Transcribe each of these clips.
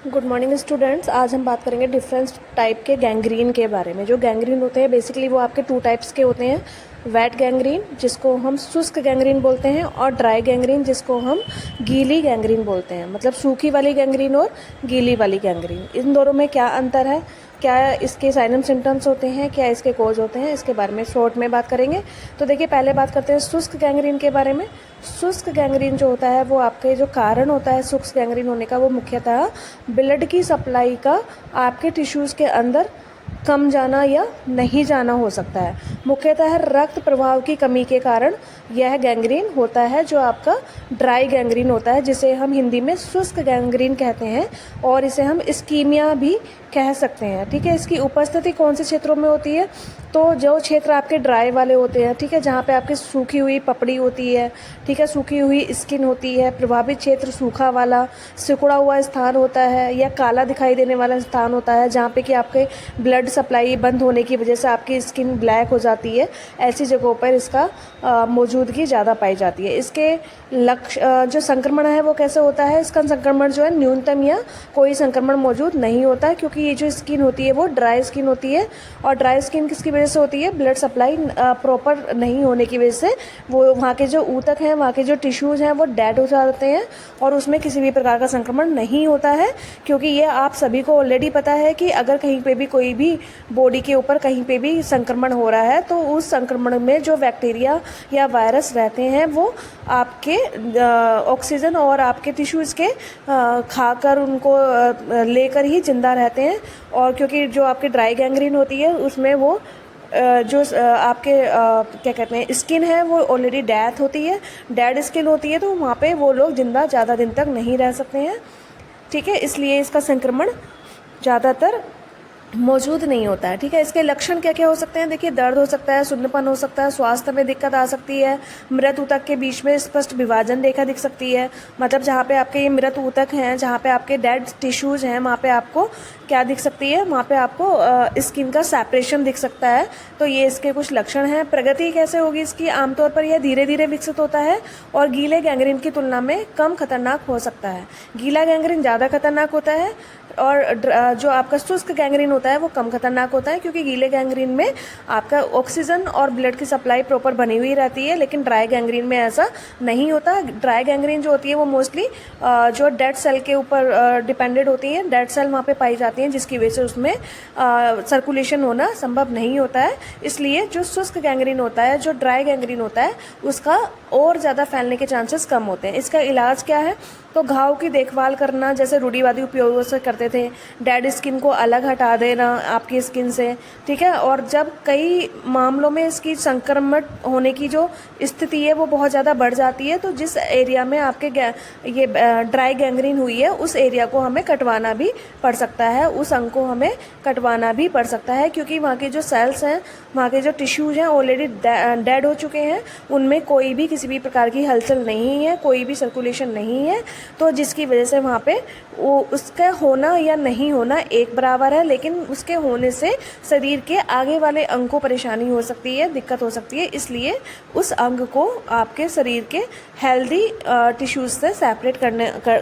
Good morning students. आज हम बात करेंगे डिफरेंट टाइप के गैंग्रीन के बारे में। जो गैंग्रीन होते हैं बेसिकली वो आपके टू टाइप्स के होते हैं। वेट गैंग्रीन जिसको हम शुष्क गैंग्रीन बोलते हैं और ड्राई गैंग्रीन जिसको हम गीली गैंग्रीन बोलते हैं। मतलब सूखी वाली गैंग्रीन और गीली वाली गैंग्रीन, इन दोनों में क्या अंतर है, क्या इसके साइन एंड सिम्टम्स होते हैं, क्या इसके कोज होते हैं, इसके बारे में शॉर्ट में बात करेंगे। तो देखिए, पहले बात करते हैं शुष्क गैंग्रीन के बारे में। शुष्क गैंग्रीन जो होता है वो आपके जो कारण होता है शुष्क गैंग्रीन होने का, वो मुख्यतः ब्लड की सप्लाई का आपके टिश्यूज़ के अंदर कम जाना या नहीं जाना हो सकता है। मुख्यतः रक्त प्रवाह की कमी के कारण यह गैंग्रीन होता है, जो आपका ड्राई गैंग्रीन होता है, जिसे हम हिंदी में शुष्क गैंग्रीन कहते हैं और इसे हम इस्कीमिया भी कह सकते हैं। ठीक है, इसकी उपस्थिति कौन से क्षेत्रों में होती है? तो जो क्षेत्र आपके ड्राई वाले होते हैं, ठीक है, जहाँ पे आपकी सूखी हुई पपड़ी होती है, ठीक है, सूखी हुई स्किन होती है, प्रभावित क्षेत्र सूखा वाला सिकुड़ा हुआ स्थान होता है या काला दिखाई देने वाला स्थान होता है, जहाँ पे कि आपके ब्लड सप्लाई बंद होने की वजह से आपकी स्किन ब्लैक हो जाती है। ऐसी जगहों पर इसका मौजूदगी ज़्यादा पाई जाती है। इसके लक्ष्य जो संक्रमण है वो कैसे होता है? इसका संक्रमण जो है न्यूनतम या कोई संक्रमण मौजूद नहीं होता है, क्योंकि ये जो स्किन होती है वो ड्राई स्किन होती है। और ड्राई स्किन किसकी वजह से होती है? ब्लड सप्लाई प्रॉपर नहीं होने की वजह से वो वहाँ के जो ऊतक हैं, वहाँ के जो टिश्यूज़ हैं वो डेड हो जाते हैं और उसमें किसी भी प्रकार का संक्रमण नहीं होता है। क्योंकि ये आप सभी को ऑलरेडी पता है कि अगर कहीं पे भी कोई भी बॉडी के ऊपर कहीं पे भी संक्रमण हो रहा है तो उस संक्रमण में जो बैक्टीरिया या वायरस रहते हैं वो आपके ऑक्सीजन और आपके टिश्यूज़ के खाकर उनको लेकर ही जिंदा रहते हैं। और क्योंकि जो आपकी ड्राई गैंग्रीन होती है उसमें वो जो आपके क्या कहते हैं स्किन है वो ऑलरेडी डेथ होती है, डेड स्किन होती है, तो वहाँ पे वो लोग जिंदा ज़्यादा दिन तक नहीं रह सकते हैं। ठीक है, इसलिए इसका संक्रमण ज़्यादातर मौजूद नहीं होता है। ठीक है, इसके लक्षण क्या क्या हो सकते हैं? देखिए, दर्द हो सकता है, सुन्नपन हो सकता है, स्वास्थ्य में दिक्कत आ सकती है, मृत ऊतक के बीच में स्पष्ट विभाजन रेखा दिख सकती है। मतलब जहाँ पे आपके ये मृत ऊतक हैं, जहाँ पे आपके डेड टिश्यूज़ हैं, वहाँ पे आपको क्या दिख सकती है? वहाँ पे आपको स्किन का सेपरेशन दिख सकता है। तो ये इसके कुछ लक्षण हैं। प्रगति कैसे होगी इसकी? आमतौर पर यह धीरे धीरे विकसित होता है और गीले गैंग्रीन की तुलना में कम खतरनाक हो सकता है। गीला गैंग्रीन ज़्यादा खतरनाक होता है और जो आपका शुष्क गैंग्रीन होता है वो कम खतरनाक होता है, क्योंकि गीले गैंग्रीन में आपका ऑक्सीजन और ब्लड की सप्लाई प्रॉपर बनी हुई रहती है, लेकिन ड्राई गैंग्रीन में ऐसा नहीं होता। ड्राई गैंग्रीन जो होती है वो मोस्टली जो डेड सेल के ऊपर डिपेंडेड होती है, डेड सेल वहाँ पे पाई जाती हैं, जिसकी वजह से उसमें सर्कुलेशन होना संभव नहीं होता है। इसलिए जो शुष्क गैंग्रीन होता है, जो ड्राई गैंग्रीन होता है, उसका और ज़्यादा फैलने के चांसेस कम होते हैं। इसका इलाज क्या है? तो घाव की देखभाल करना, जैसे रूढ़िवादी उपयोगों से करते थे, डेड स्किन को अलग हटा देना आपकी स्किन से। ठीक है, और जब कई मामलों में इसकी संक्रमण होने की जो स्थिति है वो बहुत ज़्यादा बढ़ जाती है, तो जिस एरिया में आपके ये ड्राई गैंग्रीन हुई है उस एरिया को हमें कटवाना भी पड़ सकता है, उस अंग को हमें कटवाना भी पड़ सकता है, क्योंकि वहाँ के जो सेल्स हैं, वहाँ के जो टिश्यूज़ हैं ऑलरेडी डेड हो चुके हैं, उनमें कोई भी किसी भी प्रकार की हलचल नहीं है, कोई भी सर्कुलेशन नहीं है। तो जिसकी वजह से वहाँ पे वो उसका होना या नहीं होना एक बराबर है, लेकिन उसके होने से शरीर के आगे वाले अंग को परेशानी हो सकती है, दिक्कत हो सकती है। इसलिए उस अंग को आपके शरीर के हेल्दी टिश्यूज से सेपरेट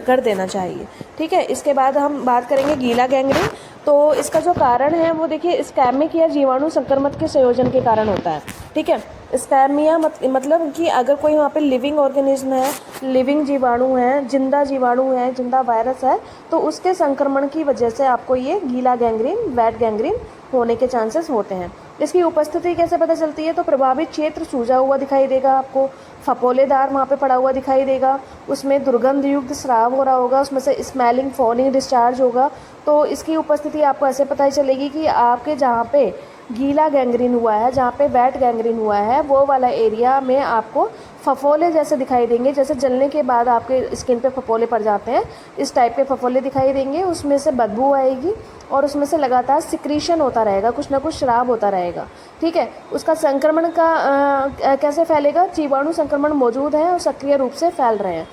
कर देना चाहिए। ठीक है, इसके बाद हम बात करेंगे गीला गैंग्रीन। तो इसका जो कारण है वो देखिए स्कैमिक या जीवाणु संक्रमण के संयोजन के कारण होता है। ठीक है, स्कैमिया मतलब कि अगर कोई वहाँ पे लिविंग ऑर्गेनिज्म है, लिविंग जीवाणु है, जिंदा जीवाणु है, जिंदा वायरस है, तो उसके संक्रमण की वजह से आपको ये गीला गैंग्रीन, वेट गैंग्रीन होने के चांसेस होते हैं। इसकी उपस्थिति कैसे पता चलती है? तो प्रभावित क्षेत्र सूजा हुआ दिखाई देगा आपको, फपोलेदार वहाँ पे पड़ा हुआ दिखाई देगा, उसमें दुर्गंध युक्त स्राव हो रहा होगा, उसमें से स्मेलिंग फॉलिंग डिस्चार्ज होगा। तो इसकी उपस्थिति आपको ऐसे पता चलेगी कि आपके जहाँ पे गीला गैंग्रीन हुआ है, जहाँ पे वेट गैंग्रीन हुआ है, वो वाला एरिया में आपको फफोले जैसे दिखाई देंगे, जैसे जलने के बाद आपके स्किन पे फफोले पड़ जाते हैं, इस टाइप के फफोले दिखाई देंगे। उसमें से बदबू आएगी और उसमें से लगातार सिक्रीशन होता रहेगा, कुछ ना कुछ श्राव होता रहेगा। ठीक है, उसका संक्रमण का कैसे फैलेगा? जीवाणु संक्रमण मौजूद है और सक्रिय रूप से फैल रहे हैं।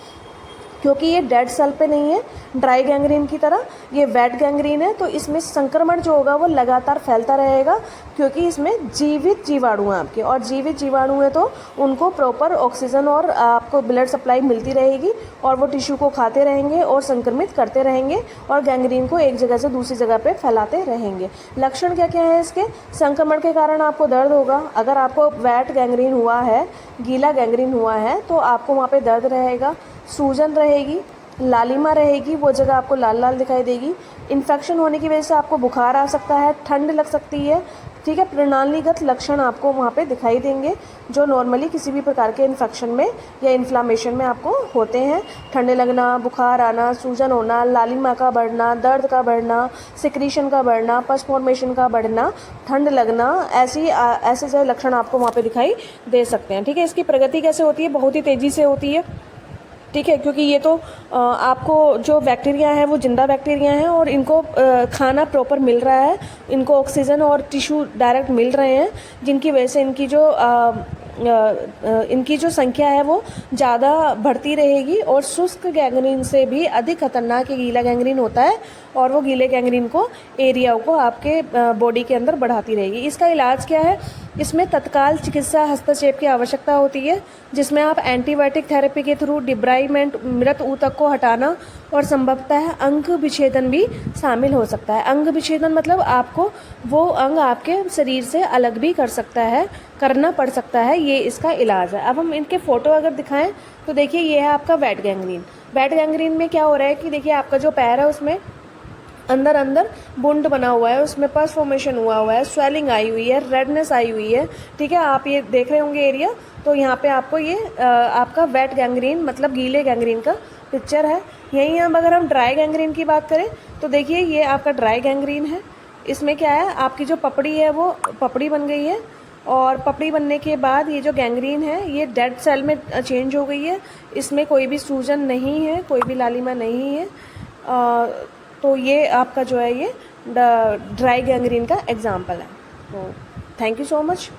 क्योंकि ये डेड सेल पे नहीं है ड्राई गैंग्रीन की तरह, ये वेट गैंग्रीन है। तो इसमें संक्रमण जो होगा वो लगातार फैलता रहेगा, क्योंकि इसमें जीवित जीवाणु हैं आपके, और जीवित जीवाणु हैं तो उनको प्रॉपर ऑक्सीजन और आपको ब्लड सप्लाई मिलती रहेगी, और वो टिश्यू को खाते रहेंगे और संक्रमित करते रहेंगे, और गैंग्रीन को एक जगह से दूसरी जगह पे फैलाते रहेंगे। लक्षण क्या क्या है इसके? संक्रमण के कारण आपको दर्द होगा। अगर आपको वेट गैंग्रीन हुआ है, गीला गैंग्रीन हुआ है, तो आपको वहाँ पे दर्द रहेगा, सूजन रहेगी, लालिमा रहेगी, वो जगह आपको लाल लाल दिखाई देगी। इन्फेक्शन होने की वजह से आपको बुखार आ सकता है, ठंड लग सकती है, ठीक है। प्रणालीगत लक्षण आपको वहाँ पे दिखाई देंगे जो नॉर्मली किसी भी प्रकार के इन्फेक्शन में या इन्फ्लामेशन में आपको होते हैं। ठंडे लगना, बुखार आना, सूजन होना, लालिमा का बढ़ना, दर्द का बढ़ना, सिक्रीशन का बढ़ना, पस फॉर्मेशन का बढ़ना, ठंड लगना, ऐसे जो लक्षण आपको वहाँ पे दिखाई दे सकते हैं, ठीक है। इसकी प्रगति कैसे होती है? बहुत ही तेज़ी से होती है, ठीक है, क्योंकि ये तो आपको जो बैक्टीरिया है वो जिंदा बैक्टीरिया हैं, और इनको खाना प्रॉपर मिल रहा है, इनको ऑक्सीजन और टिश्यू डायरेक्ट मिल रहे हैं, जिनकी वजह से इनकी जो संख्या है वो ज़्यादा बढ़ती रहेगी, और शुष्क गैंग्रीन से भी अधिक खतरनाक ये गीला गैंग्रीन होता है, और वो गीले गैंग्रीन को एरिया को आपके बॉडी के अंदर बढ़ाती रहेगी। इसका इलाज क्या है? इसमें तत्काल चिकित्सा हस्तक्षेप की आवश्यकता होती है, जिसमें आप एंटीबायोटिक थेरेपी के थ्रू डिब्राइमेंट, मृत ऊतक को हटाना, और संभवतः अंग विच्छेदन भी शामिल हो सकता है। अंग विच्छेदन मतलब आपको वो अंग आपके शरीर से अलग भी करना पड़ सकता है, ये इसका इलाज है। अब हम इनके फ़ोटो अगर दिखाएं तो देखिए, ये है आपका वेट गैंग्रीन। वेट गैंग्रीन में क्या हो रहा है कि देखिए, आपका जो पैर है उसमें अंदर बुंड बना हुआ है, उसमें पस फॉर्मेशन हुआ है, स्वेलिंग आई हुई है, रेडनेस आई हुई है, ठीक है। आप ये देख रहे होंगे एरिया, तो यहाँ पे आपको ये आपका वेट गैंग्रीन मतलब गीले गैंग्रीन का पिक्चर है। यहीं अब अगर हम ड्राई गैंग्रीन की बात करें तो देखिए, ये आपका ड्राई गैंग्रीन है। इसमें क्या है, आपकी जो पपड़ी है वो पपड़ी बन गई है, और पपड़ी बनने के बाद ये जो गैंग्रीन है ये डेड सेल में चेंज हो गई है। इसमें कोई भी सूजन नहीं है, कोई भी लालिमा नहीं है। तो ये आपका जो है ये ड्राई गैंग्रीन का एग्जाम्पल है। तो थैंक यू सो मच।